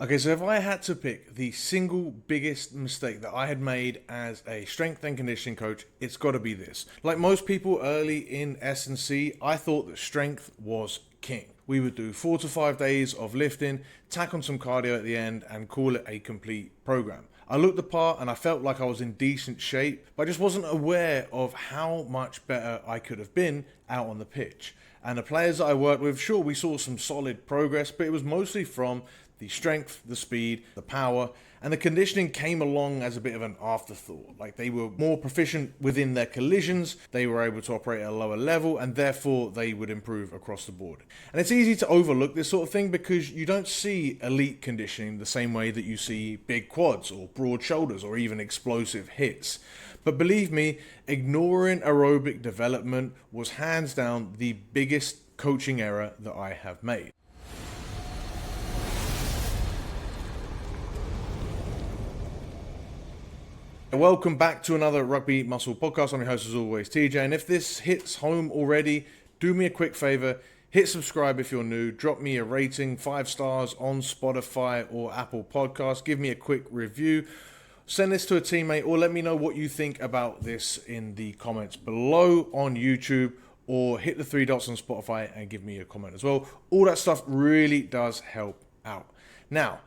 Okay, so if I had to pick the single biggest mistake that I had made as a strength and conditioning coach, it's got to be this. Like most people early in S&C, I thought that strength was king. We would do 4 to 5 days of lifting, tack on some cardio at the end, and call it a complete program. I looked the part and I felt like I was in decent shape, but I just wasn't aware of how much better I could have been out on the pitch. And the players that I worked with, sure, we saw some solid progress, but it was mostly from the strength, the speed, the power, and the conditioning came along as a bit of an afterthought. Like they were more proficient within their collisions, they were able to operate at a lower level, and therefore they would improve across the board. And it's easy to overlook this sort of thing because you don't see elite conditioning the same way that you see big quads or broad shoulders or even explosive hits. But believe me, ignoring aerobic development was hands down the biggest coaching error that I have made. Welcome back to another Rugby Muscle Podcast. I'm your host as always, TJ. And if this hits home already, do me a quick favor. Hit subscribe if you're new. Drop me a rating, 5 stars on Spotify or Apple Podcasts. Give me a quick review. Send this to a teammate or let me know what you think about this in the comments below on YouTube, or hit the 3 dots on Spotify and give me a comment as well. All that stuff really does help out. Now,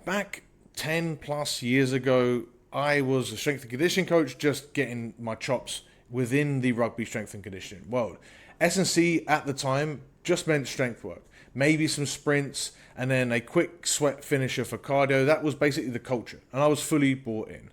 back 10 plus years ago, I was a strength and conditioning coach, just getting my chops within the rugby strength and conditioning world. S&C at the time just meant strength work, maybe some sprints, and then a quick sweat finisher for cardio. That was basically the culture, and I was fully bought in.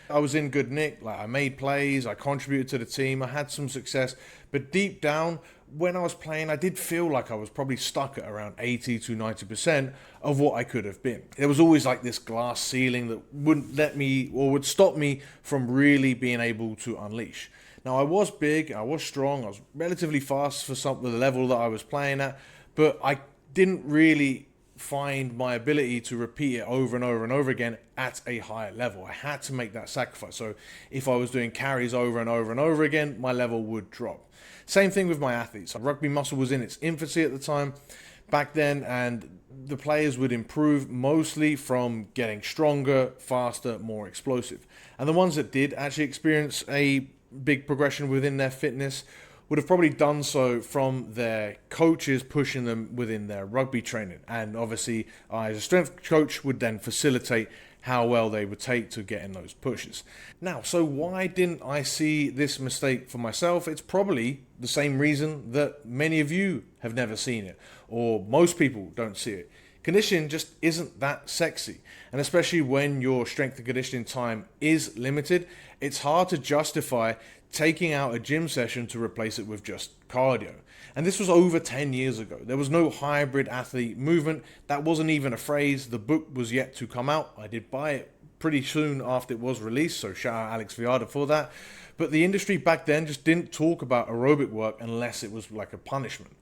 I was in good nick, like I made plays, I contributed to the team, I had some success, but deep down, when I was playing, I did feel like I was probably stuck at around 80 to 90% of what I could have been. There was always like this glass ceiling that wouldn't let me, or would stop me from really being able to unleash. Now, I was big, I was strong, I was relatively fast for the level that I was playing at, but I didn't really find my ability to repeat it over and over and over again at a higher level. I had to make that sacrifice. So if I was doing carries over and over and over again, my level would drop. Same thing with my athletes. Rugby Muscle was in its infancy at the time back then, and the players would improve mostly from getting stronger, faster, more explosive. And the ones that did actually experience a big progression within their fitness would have probably done so from their coaches pushing them within their rugby training. And obviously, I as a strength coach would then facilitate how well they would take to getting those pushes. Now, so why didn't I see this mistake for myself? It's probably the same reason that many of you have never seen it, or most people don't see it. Conditioning just isn't that sexy. And especially when your strength and conditioning time is limited, it's hard to justify taking out a gym session to replace it with just cardio. And this was over 10 years ago. There was no hybrid athlete movement. That wasn't even a phrase. The book was yet to come out. I did buy it pretty soon after it was released, so shout out Alex Viada for that. But the industry back then just didn't talk about aerobic work unless it was like a punishment.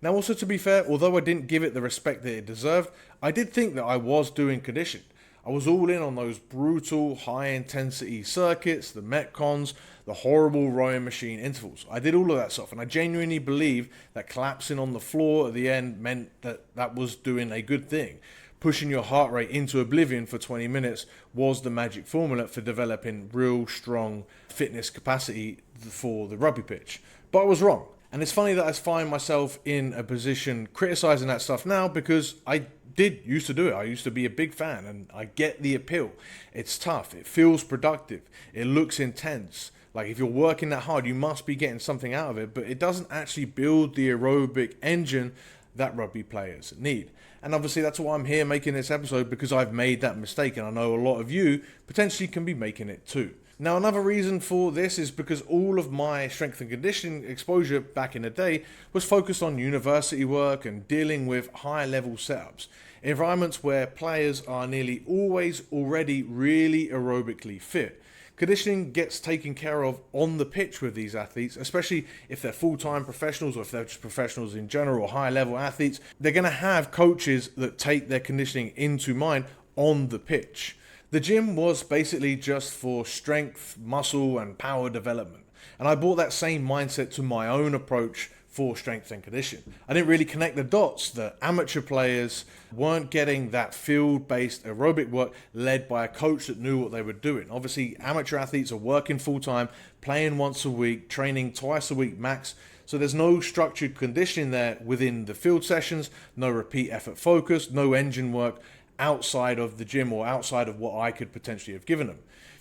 Now, also to be fair, although I didn't give it the respect that it deserved, I did think that I was doing conditioning. I was all in on those brutal, high-intensity circuits, the Metcons, the horrible rowing machine intervals. I did all of that stuff, and I genuinely believe that collapsing on the floor at the end meant that that was doing a good thing. Pushing your heart rate into oblivion for 20 minutes was the magic formula for developing real strong fitness capacity for the rugby pitch. But I was wrong. And it's funny that I find myself in a position criticizing that stuff now because I used to do it. I used to be a big fan and I get the appeal. It's tough. It feels productive. It looks intense. Like if you're working that hard, you must be getting something out of it, but it doesn't actually build the aerobic engine that rugby players need. And obviously that's why I'm here making this episode, because I've made that mistake and I know a lot of you potentially can be making it too. Now, another reason for this is because all of my strength and conditioning exposure back in the day was focused on university work and dealing with high-level setups, environments where players are nearly always already really aerobically fit. Conditioning gets taken care of on the pitch with these athletes, especially if they're full-time professionals or if they're just professionals in general or high-level athletes. They're going to have coaches that take their conditioning into mind on the pitch. The gym was basically just for strength, muscle, and power development. And I brought that same mindset to my own approach for strength and conditioning. I didn't really connect the dots that amateur players weren't getting that field-based aerobic work led by a coach that knew what they were doing. Obviously, amateur athletes are working full-time, playing once a week, training twice a week max. So there's no structured conditioning there within the field sessions, no repeat effort focus, no engine work outside of the gym or outside of what I could potentially have given them.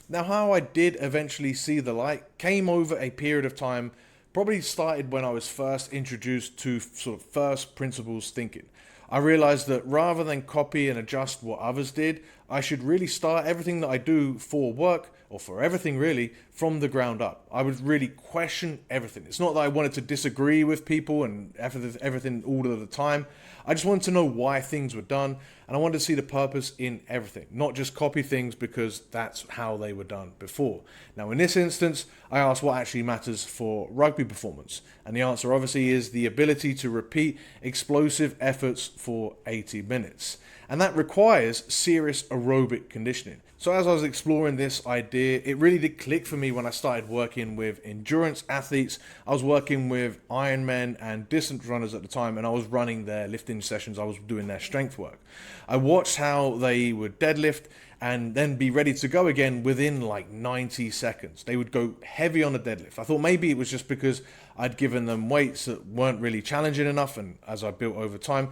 Now, how I did eventually see the light came over a period of time. Probably started when I was first introduced to sort of first principles thinking. I realized that rather than copy and adjust what others did, I should really start everything that I do for work, or for everything really, from the ground up. I would really question everything. It's not that I wanted to disagree with people and everything all of the time. I just wanted to know why things were done, and I wanted to see the purpose in everything, not just copy things because that's how they were done before. Now, in this instance, I asked what actually matters for rugby performance, and the answer obviously is the ability to repeat explosive efforts for 80 minutes. And that requires serious aerobic conditioning. So as I was exploring this idea, it really did click for me when I started working with endurance athletes. I was working with Ironmen and distance runners at the time, and I was running their lifting sessions. I was doing their strength work. I watched how they would deadlift and then be ready to go again within like 90 seconds. They would go heavy on the deadlift. I thought maybe it was just because I'd given them weights that weren't really challenging enough, and as I built over time,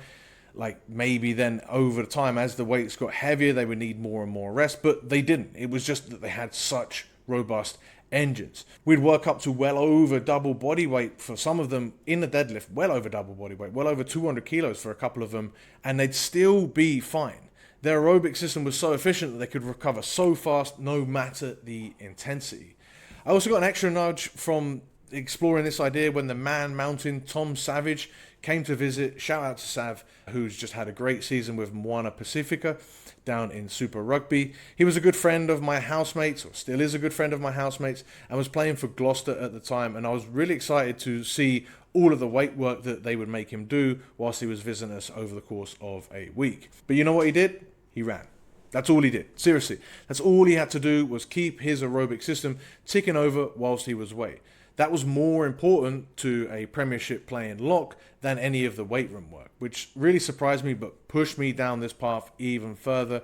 like maybe then over time as the weights got heavier they would need more and more rest, but they didn't. It was just that they had such robust engines. We'd work up to well over double body weight for some of them in the deadlift, well over double body weight, well over 200 kilos for a couple of them, and they'd still be fine. Their aerobic system was so efficient that they could recover so fast no matter the intensity. I also got an extra nudge from exploring this idea when the Man Mountain Tom Savage came to visit. Shout out to Sav, who's just had a great season with Moana Pacifica down in Super Rugby. He was a good friend of my housemates, or still is a good friend of my housemates, and was playing for Gloucester at the time. And I was really excited to see all of the weight work that they would make him do whilst he was visiting us over the course of a week. But you know what he did? He ran. That's all he did. Seriously. That's all he had to do was keep his aerobic system ticking over whilst he was away. That was more important to a Premiership playing lock than any of the weight room work, which really surprised me but pushed me down this path even further.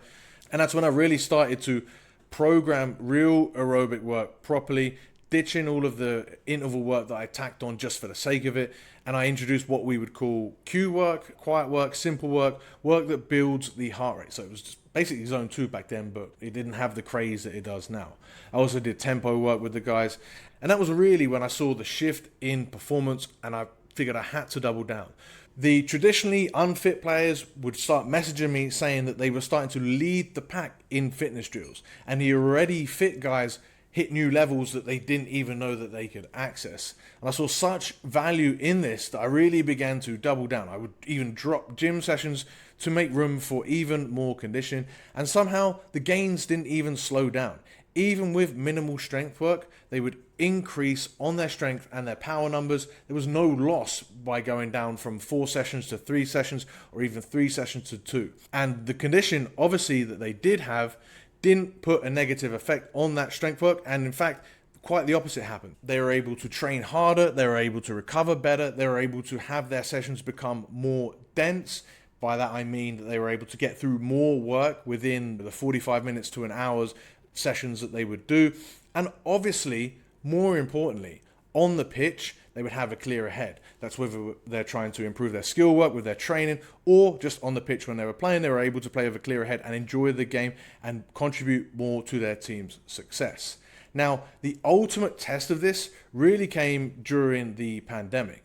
And that's when I really started to program real aerobic work properly, ditching all of the interval work that I tacked on just for the sake of it. And I introduced what we would call cue work, quiet work, simple work, work that builds the heart rate. So it was just basically zone 2 back then, but it didn't have the craze that it does now. I also did tempo work with the guys. And that was really when I saw the shift in performance, and I figured I had to double down. The traditionally unfit players would start messaging me saying that they were starting to lead the pack in fitness drills, and the already fit guys hit new levels that they didn't even know that they could access. And I saw such value in this that I really began to double down. I would even drop gym sessions to make room for even more conditioning, and somehow the gains didn't even slow down. Even with minimal strength work, they would increase on their strength and their power numbers. There was no loss by going down from 4 sessions to 3 sessions, or even 3 sessions to 2. And the condition, obviously, that they did have didn't put a negative effect on that strength work. And in fact, quite the opposite happened. They were able to train harder. They were able to recover better. They were able to have their sessions become more dense. By that, I mean that they were able to get through more work within the 45 minutes to an hour's sessions that they would do. And obviously, more importantly, on the pitch, they would have a clearer head. That's whether they're trying to improve their skill work with their training, or just on the pitch when they were playing, they were able to play with a clearer head and enjoy the game and contribute more to their team's success. Now, the ultimate test of this really came during the pandemic.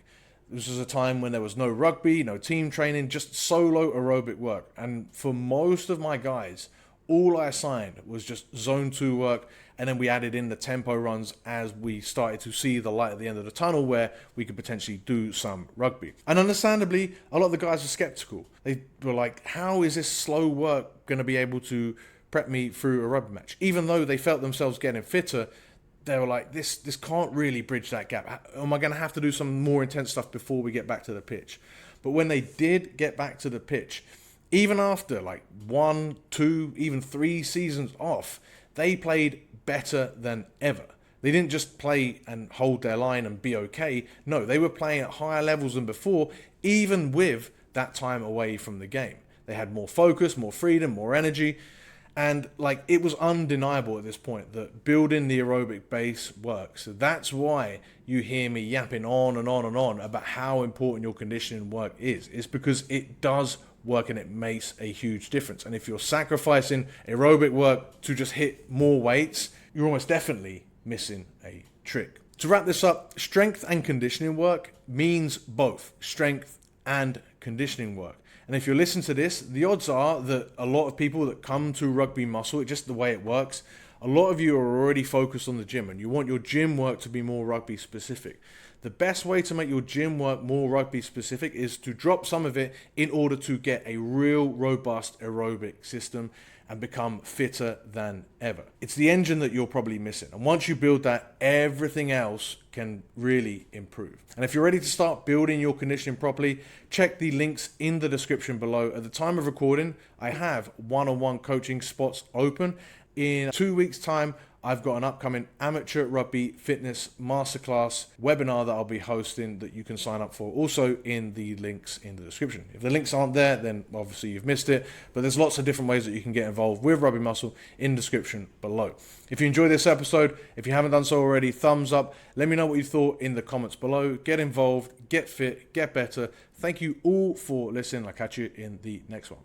This was a time when there was no rugby, no team training, just solo aerobic work. And for most of my guys, all I assigned was just zone 2 work, and then we added in the tempo runs as we started to see the light at the end of the tunnel where we could potentially do some rugby. And understandably, a lot of the guys were skeptical. They were like, how is this slow work going to be able to prep me through a rugby match? Even though they felt themselves getting fitter, they were like, this can't really bridge that gap. Am I going to have to do some more intense stuff before we get back to the pitch? But when they did get back to the pitch, even after like 1, 2, even 3 seasons off, they played better than ever. They didn't just play and hold their line and be okay. No, they were playing at higher levels than before, even with that time away from the game. They had more focus, more freedom, more energy. And like, it was undeniable at this point that building the aerobic base works. So that's why you hear me yapping on and on and on about how important your conditioning work is. It's because it does work and it makes a huge difference. And if you're sacrificing aerobic work to just hit more weights, you're almost definitely missing a trick. To wrap this up, strength and conditioning work means both strength and conditioning work. And if you're listening to this, the odds are that a lot of people that come to Rugby Muscle, it's just the way it works, a lot of you are already focused on the gym and you want your gym work to be more rugby specific. The best way to make your gym work more rugby specific is to drop some of it in order to get a real robust aerobic system and become fitter than ever. It's the engine that you're probably missing. And once you build that, everything else can really improve. And if you're ready to start building your conditioning properly, check the links in the description below. At the time of recording, I have one-on-one coaching spots open. In 2 weeks' time, I've got an upcoming amateur rugby fitness masterclass webinar that I'll be hosting that you can sign up for, also in the links in the description. If the links aren't there, then obviously you've missed it, but there's lots of different ways that you can get involved with Rugby Muscle in the description below. If you enjoyed this episode, if you haven't done so already, thumbs up. Let me know what you thought in the comments below. Get involved, get fit, get better. Thank you all for listening. I'll catch you in the next one.